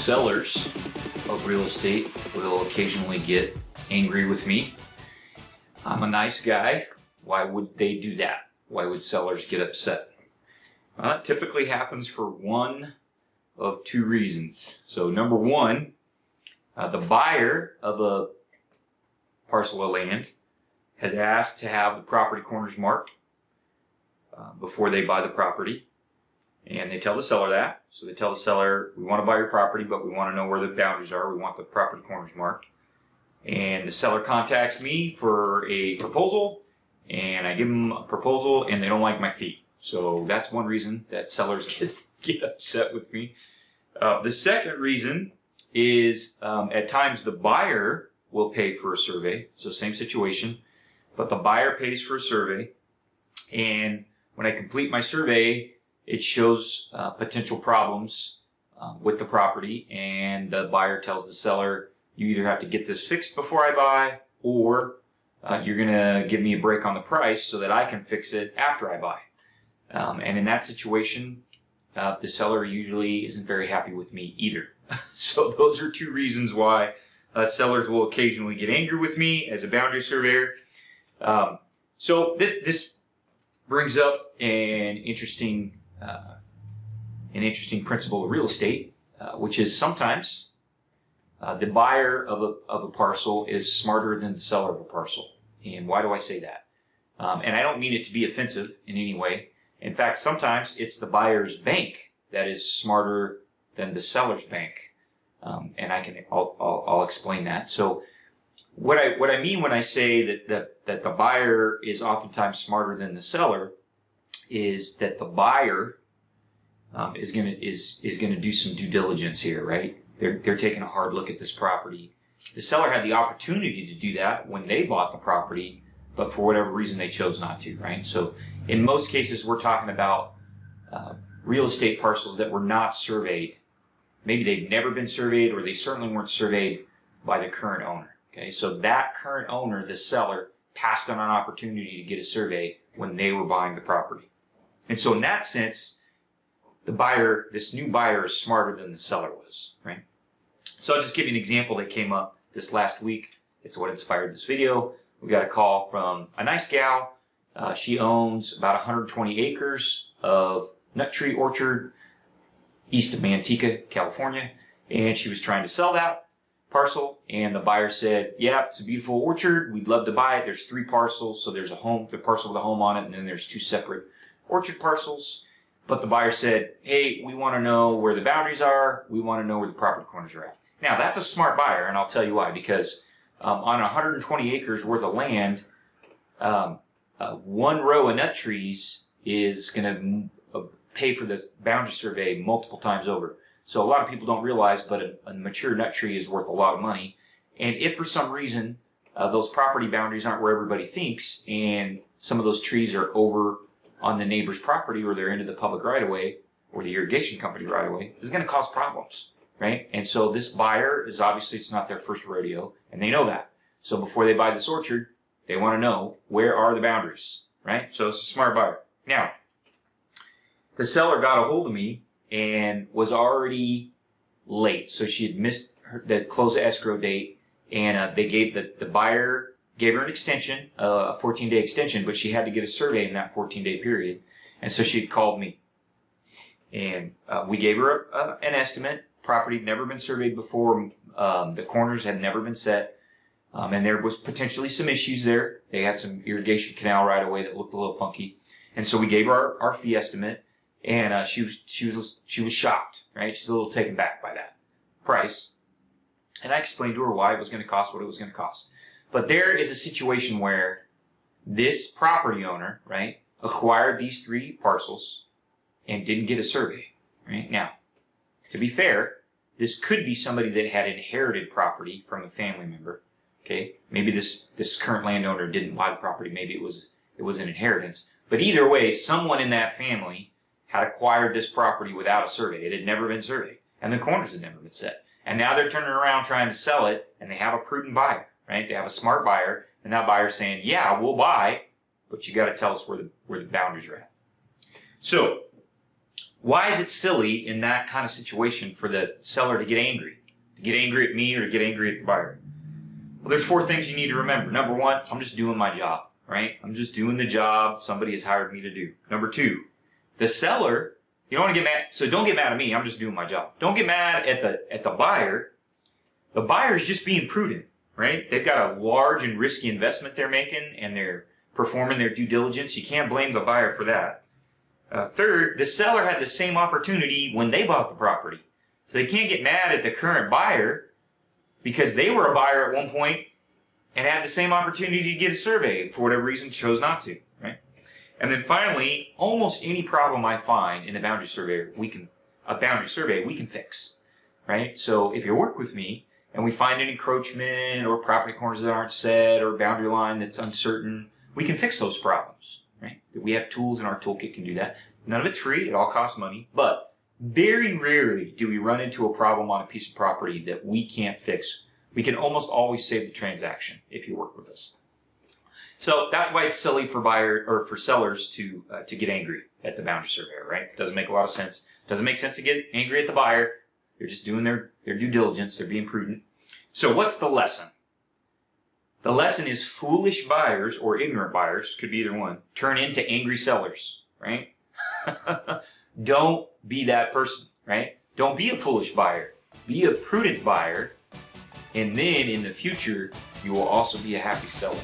Sellers of real estate will occasionally get angry with me. I'm a nice guy. Why would they do that? Why would sellers get upset? Well, it typically happens for one of two reasons. So number one, the buyer of a parcel of land has asked to have the property corners marked before they buy the property. And they tell the seller that. So they tell the seller, we want to buy your property, but we want to know where the boundaries are. We want the property corners marked. And the seller contacts me for a proposal, and I give them a proposal, and they don't like my fee. So that's one reason that sellers get upset with me. The second reason is at times the buyer will pay for a survey. So same situation, but the buyer pays for a survey. And when I complete my survey, it shows potential problems with the property, and the buyer tells the seller, you either have to get this fixed before I buy, or you're going to give me a break on the price so that I can fix it after I buy. And in that situation, the seller usually isn't very happy with me either. So those are two reasons why sellers will occasionally get angry with me as a boundary surveyor. So this brings up an interesting principle of real estate, which is sometimes the buyer of a parcel is smarter than the seller of a parcel. And why do I say that? And I don't mean it to be offensive in any way. In fact, sometimes it's the buyer's bank that is smarter than the seller's bank. And I'll explain that. So what I mean when I say that the buyer is oftentimes smarter than the seller is that the buyer is gonna do some due diligence here, right? They're taking a hard look at this property. The seller had the opportunity to do that when they bought the property, but for whatever reason they chose not to, right? So in most cases we're talking about real estate parcels that were not surveyed. Maybe they've never been surveyed, or they certainly weren't surveyed by the current owner. Okay, so that current owner, the seller, passed on an opportunity to get a survey when they were buying the property. And so in that sense, the buyer, this new buyer, is smarter than the seller was, right? So I'll just give you an example that came up this last week. It's what inspired this video. We got a call from a nice gal. She owns about 120 acres of nut tree orchard east of Manteca, California, and she was trying to sell that parcel, and the buyer said, yeah, it's a beautiful orchard, we'd love to buy it. There's 3 parcels, so there's the parcel with a home on it, and then there's 2 separate orchard parcels. But the buyer said, hey, we want to know where the boundaries are, we want to know where the property corners are at. Now, that's a smart buyer, and I'll tell you why. Because on 120 acres worth of land, 1 row of nut trees is going to pay for the boundary survey multiple times over. So a lot of people don't realize, but a mature nut tree is worth a lot of money. And if for some reason those property boundaries aren't where everybody thinks, and some of those trees are over on the neighbor's property, or they're into the public right-of-way or the irrigation company right-of-way, this is going to cause problems, right? And so this buyer is obviously, it's not their first rodeo, and they know that. So before they buy this orchard, they want to know, where are the boundaries, right? So it's a smart buyer. Now, the seller got a hold of me and was already late. So she had missed the close of escrow date, and they gave the buyer gave her an extension, a 14-day extension, but she had to get a survey in that 14-day period. And so she had called me, and we gave her an estimate. Property had never been surveyed before. The corners had never been set, and there was potentially some issues there. They had some irrigation canal right away that looked a little funky, and so we gave her our fee estimate, and she was shocked, right? She's a little taken back by that price, and I explained to her why it was going to cost what it was going to cost. But there is a situation where this property owner, right, acquired these 3 parcels and didn't get a survey, right? Now, to be fair, this could be somebody that had inherited property from a family member, okay? Maybe this current landowner didn't buy the property. Maybe it was an inheritance. But either way, someone in that family had acquired this property without a survey. It had never been surveyed, and the corners had never been set. And now they're turning around trying to sell it, and they have a prudent buyer, right? They have a smart buyer, and that buyer's saying, yeah, we'll buy, but you got to tell us where the boundaries are at. So Why is it silly in that kind of situation for the seller to get angry? To get angry at me or to get angry at the buyer? Well, there's 4 things you need to remember. Number 1, I'm just doing my job, right? I'm just doing the job somebody has hired me to do. Number 2, the seller, you don't want to get mad, so don't get mad at me, I'm just doing my job. Don't get mad at the buyer. The buyer is just being prudent, right? They've got a large and risky investment they're making, and they're performing their due diligence. You can't blame the buyer for that. Third, the seller had the same opportunity when they bought the property. So they can't get mad at the current buyer because they were a buyer at one point and had the same opportunity to get a survey, for whatever reason chose not to, right? And then finally, almost any problem I find in a boundary survey, we can fix, right? So if you work with me and we find an encroachment or property corners that aren't set or a boundary line that's uncertain, we can fix those problems, right? We have tools in our toolkit can do that. None of it's free, it all costs money, but very rarely do we run into a problem on a piece of property that we can't fix. We can almost always save the transaction if you work with us. So that's why it's silly for sellers to get angry at the boundary surveyor, right? Doesn't make a lot of sense. Doesn't make sense to get angry at the buyer. They're just doing their due diligence. They're being prudent. So what's the lesson? The lesson is foolish buyers or ignorant buyers, could be either one, turn into angry sellers, right? Don't be that person, right? Don't be a foolish buyer. Be a prudent buyer, and then in the future, you will also be a happy seller.